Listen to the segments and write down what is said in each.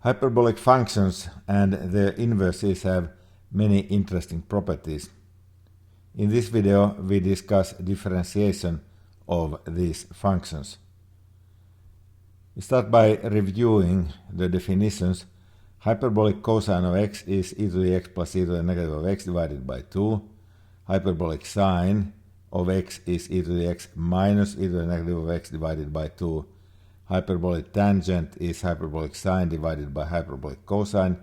Hyperbolic functions and their inverses have many interesting properties. In this video, we discuss differentiation of these functions. We start by reviewing the definitions. Hyperbolic cosine of x is e to the x plus e to the negative of x divided by 2. Hyperbolic sine of x is e to the x minus e to the negative of x divided by 2. Hyperbolic tangent is hyperbolic sine divided by hyperbolic cosine.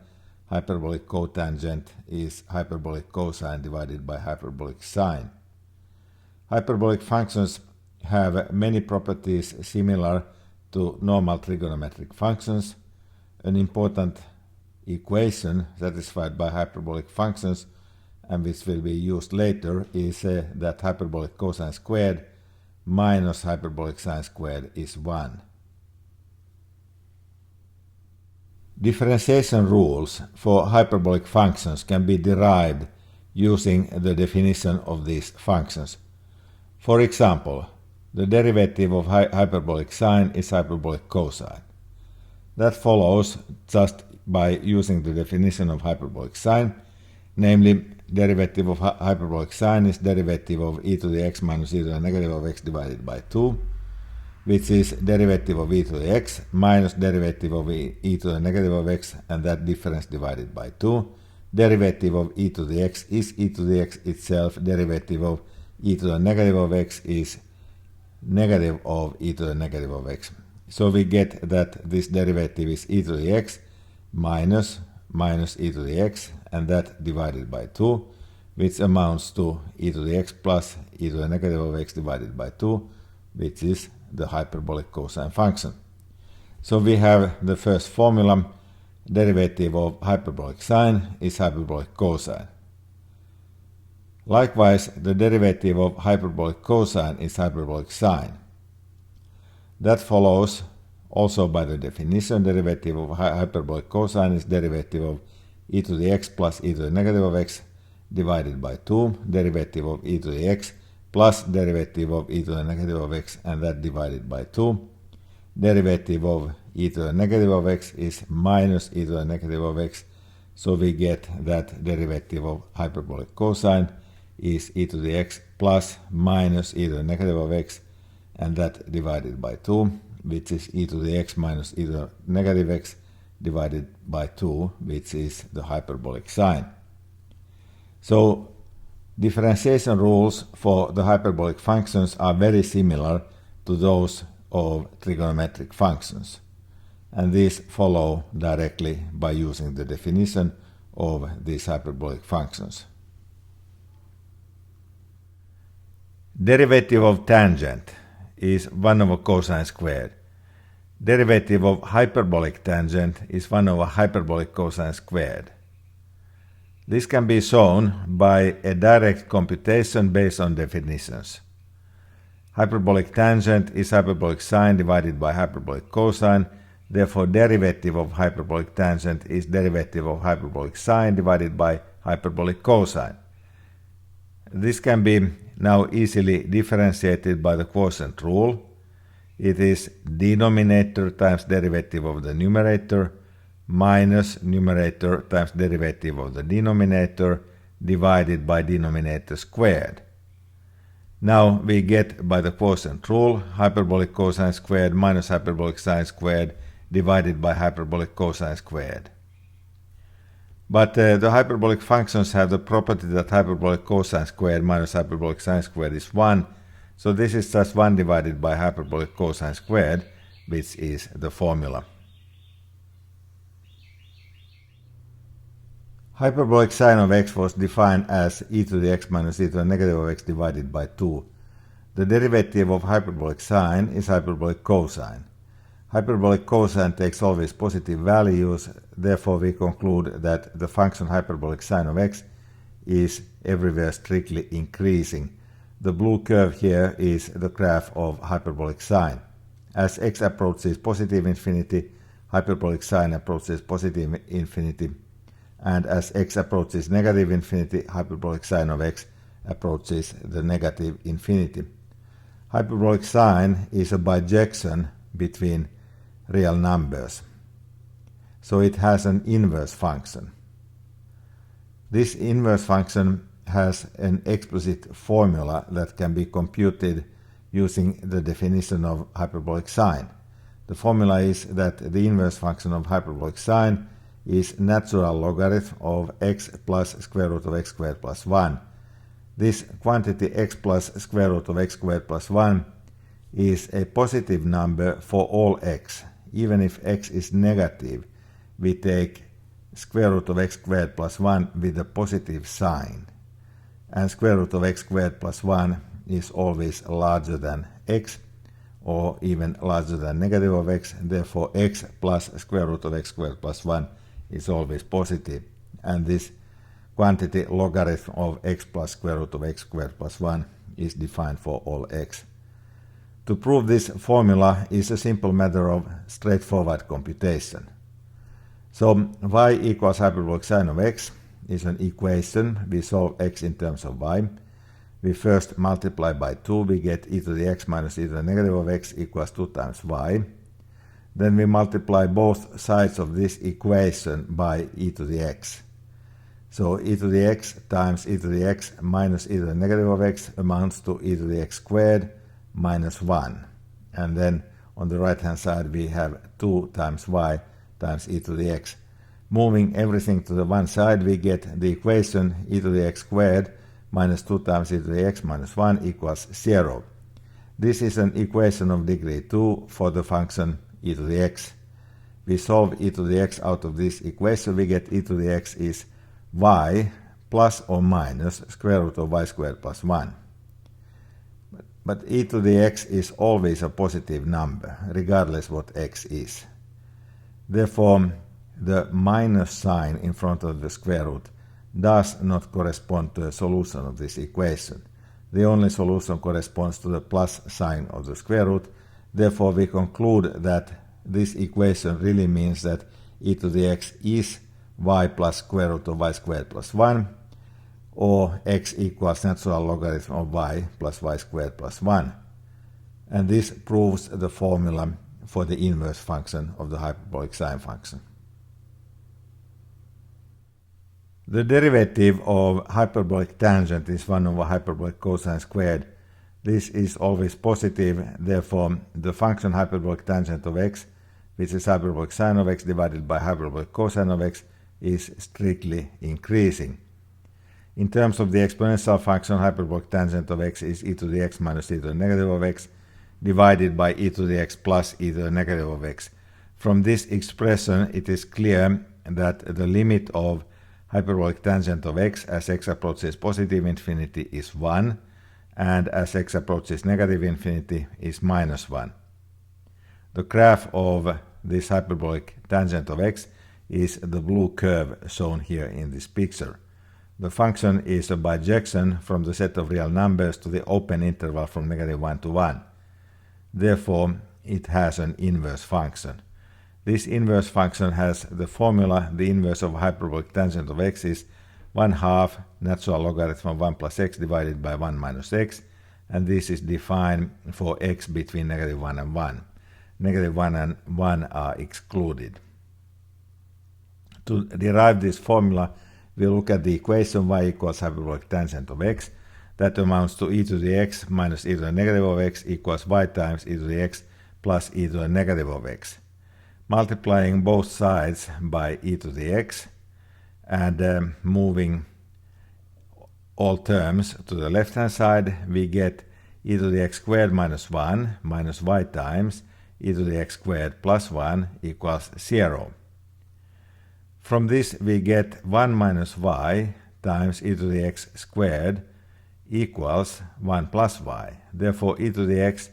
Hyperbolic cotangent is hyperbolic cosine divided by hyperbolic sine. Hyperbolic functions have many properties similar to normal trigonometric functions. An important equation satisfied by hyperbolic functions, and which will be used later, is that hyperbolic cosine squared minus hyperbolic sine squared is 1. Differentiation rules for hyperbolic functions can be derived using the definition of these functions. For example, the derivative of hyperbolic sine is hyperbolic cosine. That follows just by using the definition of hyperbolic sine, namely derivative of hyperbolic sine is derivative of e to the x minus e to the negative of x divided by 2, which is derivative of e to the x minus derivative of e to the negative of x, and that difference divided by 2. Derivative of e to the x is e to the x itself. Derivative of e to the negative of x is negative of e to the negative of x. So we get that this derivative is e to the x minus e to the x, and that divided by 2, which amounts to e to the x plus e to the negative of x divided by 2, which is the hyperbolic cosine function. So we have the first formula. Derivative of hyperbolic sine is hyperbolic cosine. Likewise, the derivative of hyperbolic cosine is hyperbolic sine. That follows also by the definition. Derivative of hyperbolic cosine is derivative of e to the x plus e to the negative of x divided by 2. Derivative of e to the x plus derivative of e to the negative of x, and that divided by 2. Derivative of e to the negative of x is minus e to the negative of x, so we get that derivative of hyperbolic cosine is e to the x plus minus e to the negative of x, and that divided by 2, which is e to the x minus e to the negative x divided by 2, which is the hyperbolic sine. So differentiation rules for the hyperbolic functions are very similar to those of trigonometric functions, and these follow directly by using the definition of these hyperbolic functions. Derivative of tangent is 1 over cosine squared. Derivative of hyperbolic tangent is 1 over hyperbolic cosine squared. This can be shown by a direct computation based on definitions. Hyperbolic tangent is hyperbolic sine divided by hyperbolic cosine. Therefore, derivative of hyperbolic tangent is derivative of hyperbolic sine divided by hyperbolic cosine. This can be now easily differentiated by the quotient rule. It is denominator times derivative of the numerator minus numerator times derivative of the denominator divided by denominator squared. Now we get by the quotient rule hyperbolic cosine squared minus hyperbolic sine squared divided by hyperbolic cosine squared. But the hyperbolic functions have the property that hyperbolic cosine squared minus hyperbolic sine squared is 1. So this is just 1 divided by hyperbolic cosine squared, which is the formula. Hyperbolic sine of x was defined as e to the x minus e to the negative of x divided by 2. The derivative of hyperbolic sine is hyperbolic cosine. Hyperbolic cosine takes always positive values, therefore we conclude that the function hyperbolic sine of x is everywhere strictly increasing. The blue curve here is the graph of hyperbolic sine. As x approaches positive infinity, hyperbolic sine approaches positive infinity, and as x approaches negative infinity, hyperbolic sine of x approaches the negative infinity. Hyperbolic sine is a bijection between real numbers. so it has an inverse function. This inverse function has an explicit formula that can be computed using the definition of hyperbolic sine. The formula is that the inverse function of hyperbolic sine is natural logarithm of x plus square root of x squared plus 1. This quantity x plus square root of x squared plus 1 is a positive number for all x. Even if x is negative, we take square root of x squared plus 1 with a positive sign. And square root of x squared plus 1 is always larger than x, or even larger than negative of x. Therefore, x plus square root of x squared plus 1 is always positive. And this quantity logarithm of x plus square root of x squared plus 1 is defined for all x. To prove this formula is a simple matter of straightforward computation. So y equals hyperbolic sine of x is an equation. We solve x in terms of y. We first multiply by 2, we get e to the x minus e to the negative of x equals 2 times y. Then we multiply both sides of this equation by e to the x. So e to the x times e to the x minus e to the negative of x amounts to e to the x squared minus 1. And then on the right hand side we have 2 times y times e to the x. Moving everything to the one side, we get the equation e to the x squared minus 2 times e to the x minus 1 equals 0. This is an equation of degree 2 for the function e to the x. We solve e to the x out of this equation, we get e to the x is y plus or minus square root of y squared plus 1. But e to the x is always a positive number, regardless what x is. Therefore, the minus sign in front of the square root does not correspond to a solution of this equation. The only solution corresponds to the plus sign of the square root. Therefore, we conclude that this equation really means that e to the x is y plus square root of y squared plus 1, or x equals natural logarithm of y plus y squared plus 1. And this proves the formula for the inverse function of the hyperbolic sine function. The derivative of hyperbolic tangent is 1 over hyperbolic cosine squared. This is always positive, therefore the function hyperbolic tangent of x, which is hyperbolic sine of x divided by hyperbolic cosine of x, is strictly increasing. In terms of the exponential function, hyperbolic tangent of x is e to the x minus e to the negative of x divided by e to the x plus e to the negative of x. From this expression, it is clear that the limit of hyperbolic tangent of x as x approaches positive infinity is 1, and as x approaches negative infinity is minus 1. The graph of this hyperbolic tangent of x is the blue curve shown here in this picture. The function is a bijection from the set of real numbers to the open interval from negative 1 to 1. Therefore, it has an inverse function. This inverse function has the formula: the inverse of hyperbolic tangent of x is 1/2 natural logarithm of 1 plus x divided by 1 minus x, and this is defined for x between negative 1 and 1. Negative 1 and 1 are excluded. To derive this formula, we look at the equation y equals hyperbolic tangent of x. That amounts to e to the x minus e to the negative of x equals y times e to the x plus e to the negative of x. Multiplying both sides by e to the x and moving all terms to the left hand side, we get e to the x squared minus 1 minus y times e to the x squared plus 1 equals 0. From this we get 1 minus y times e to the x squared equals 1 plus y. Therefore e to the x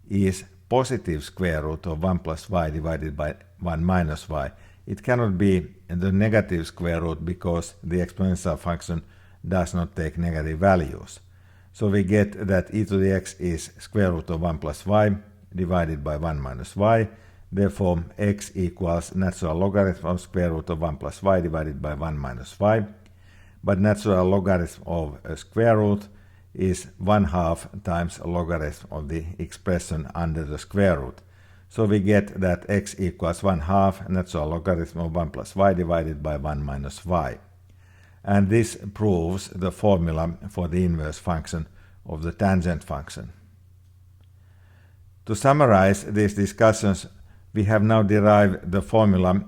is positive square root of 1 plus y divided by 1 minus y. It cannot be the negative square root because the exponential function does not take negative values. So we get that e to the x is square root of 1 plus y divided by 1 minus y. Therefore x equals natural logarithm of square root of 1 plus y divided by 1 minus y. But natural logarithm of a square root is 1/2 times logarithm of the expression under the square root. So we get that x equals 1/2 natural logarithm of 1 plus y divided by 1 minus y. And this proves the formula for the inverse function of the tangent function. To summarize these discussions, we have now derived the formula.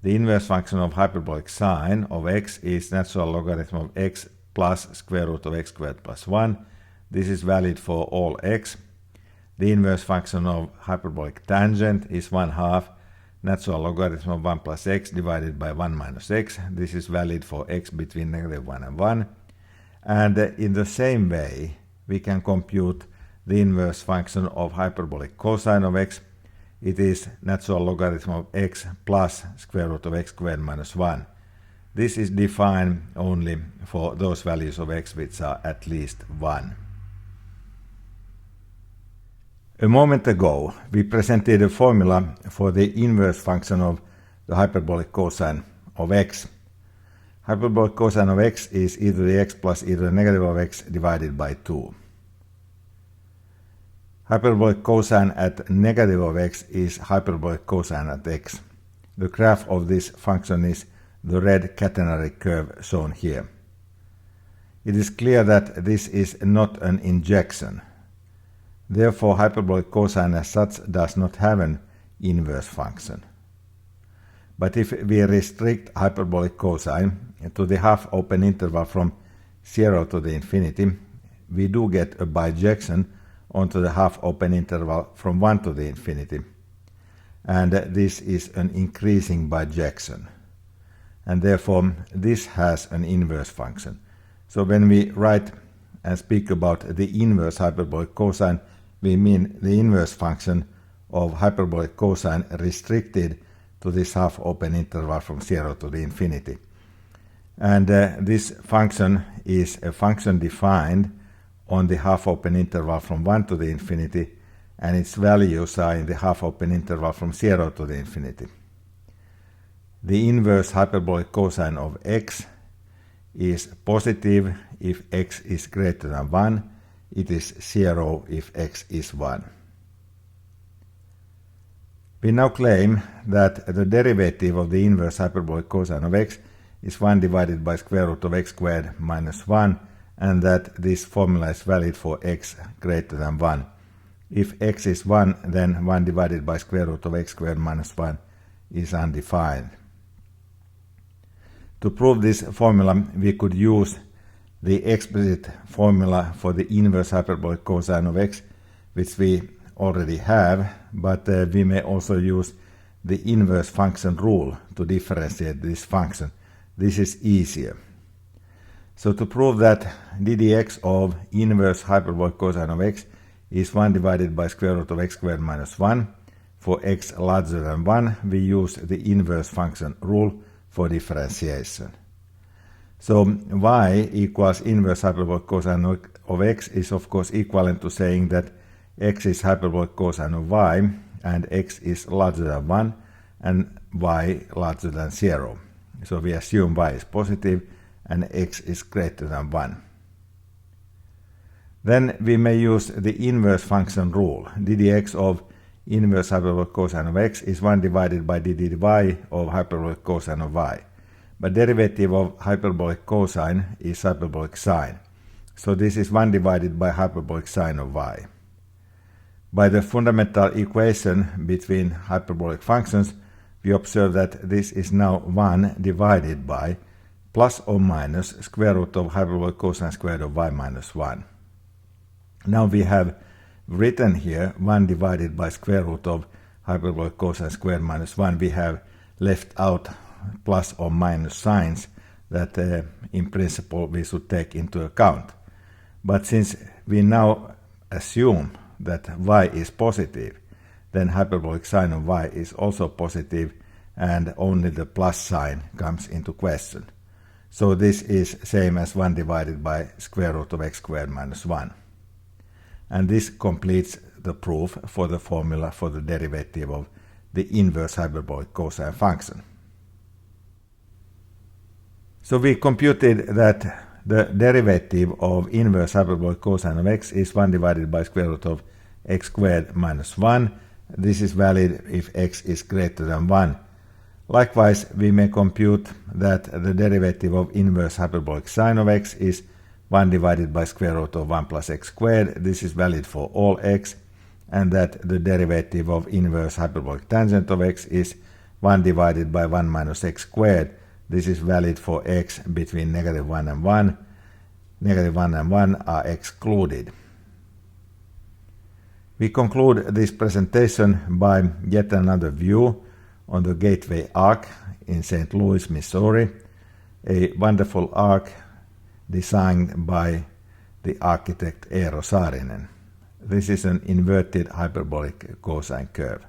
The inverse function of hyperbolic sine of x is natural logarithm of x plus square root of x squared plus 1. This is valid for all x. The inverse function of hyperbolic tangent is 1/2 natural logarithm of 1 plus x divided by 1 minus x. This is valid for x between -1 and 1. And in the same way, we can compute the inverse function of hyperbolic cosine of x. It is natural logarithm of x plus square root of x squared minus 1. This is defined only for those values of x which are at least 1. A moment ago, we presented a formula for the inverse function of the hyperbolic cosine of x. Hyperbolic cosine of x is either the x plus either the negative of x divided by 2. Hyperbolic cosine at negative of x is hyperbolic cosine at x. The graph of this function is the red catenary curve shown here. It is clear that this is not an injection. Therefore, hyperbolic cosine as such does not have an inverse function. But if we restrict hyperbolic cosine to the half open interval from 0 to the infinity, we do get a bijection onto the half open interval from 1 to the infinity. And this is an increasing bijection. And therefore, this has an inverse function. So when we write and speak about the inverse hyperbolic cosine, we mean the inverse function of hyperbolic cosine restricted to this half open interval from 0 to the infinity. And this function is a function defined on the half open interval from 1 to the infinity, and its values are in the half open interval from 0 to the infinity. The inverse hyperbolic cosine of x is positive if x is greater than 1. It is 0 if x is 1. We now claim that the derivative of the inverse hyperbolic cosine of x is 1 divided by square root of x squared minus 1, and that this formula is valid for x greater than 1. If x is 1, then 1 divided by square root of x squared minus 1 is undefined. To prove this formula, we could use the explicit formula for the inverse hyperbolic cosine of x, which we already have, but we may also use the inverse function rule to differentiate this function. This is easier. So to prove that ddx of inverse hyperbolic cosine of x is 1 divided by square root of x squared minus 1, for x larger than 1, we use the inverse function rule for differentiation. So y equals inverse hyperbolic cosine of x is of course equivalent to saying that x is hyperbolic cosine of y, and x is larger than 1 and y larger than 0. So we assume y is positive and x is greater than 1. Then we may use the inverse function rule. ddx of inverse hyperbolic cosine of x is 1 divided by dy of hyperbolic cosine of y. But derivative of hyperbolic cosine is hyperbolic sine. So this is 1 divided by hyperbolic sine of y. By the fundamental equation between hyperbolic functions, we observe that this is now 1 divided by plus or minus square root of hyperbolic cosine squared of y minus 1. Now we have written here 1 divided by square root of hyperbolic cosine squared minus 1. We have left out plus or minus signs that in principle we should take into account. But since we now assume that y is positive, then hyperbolic sine of y is also positive, and only the plus sign comes into question. So this is same as 1 divided by square root of x squared minus 1. And this completes the proof for the formula for the derivative of the inverse hyperbolic cosine function. So we computed that the derivative of inverse hyperbolic cosine of x is 1 divided by square root of x squared minus 1, This is valid if x is greater than 1. Likewise, we may compute that the derivative of inverse hyperbolic sine of x is 1 divided by square root of 1 plus x squared. This is valid for all x, and that the derivative of inverse hyperbolic tangent of x is 1 divided by 1 minus x squared. This is valid for x between negative 1 and 1. Negative 1 and 1 are excluded. We conclude this presentation by yet another view on the Gateway Arc in St. Louis, Missouri, a wonderful arc designed by the architect Eero Saarinen. This is an inverted hyperbolic cosine curve.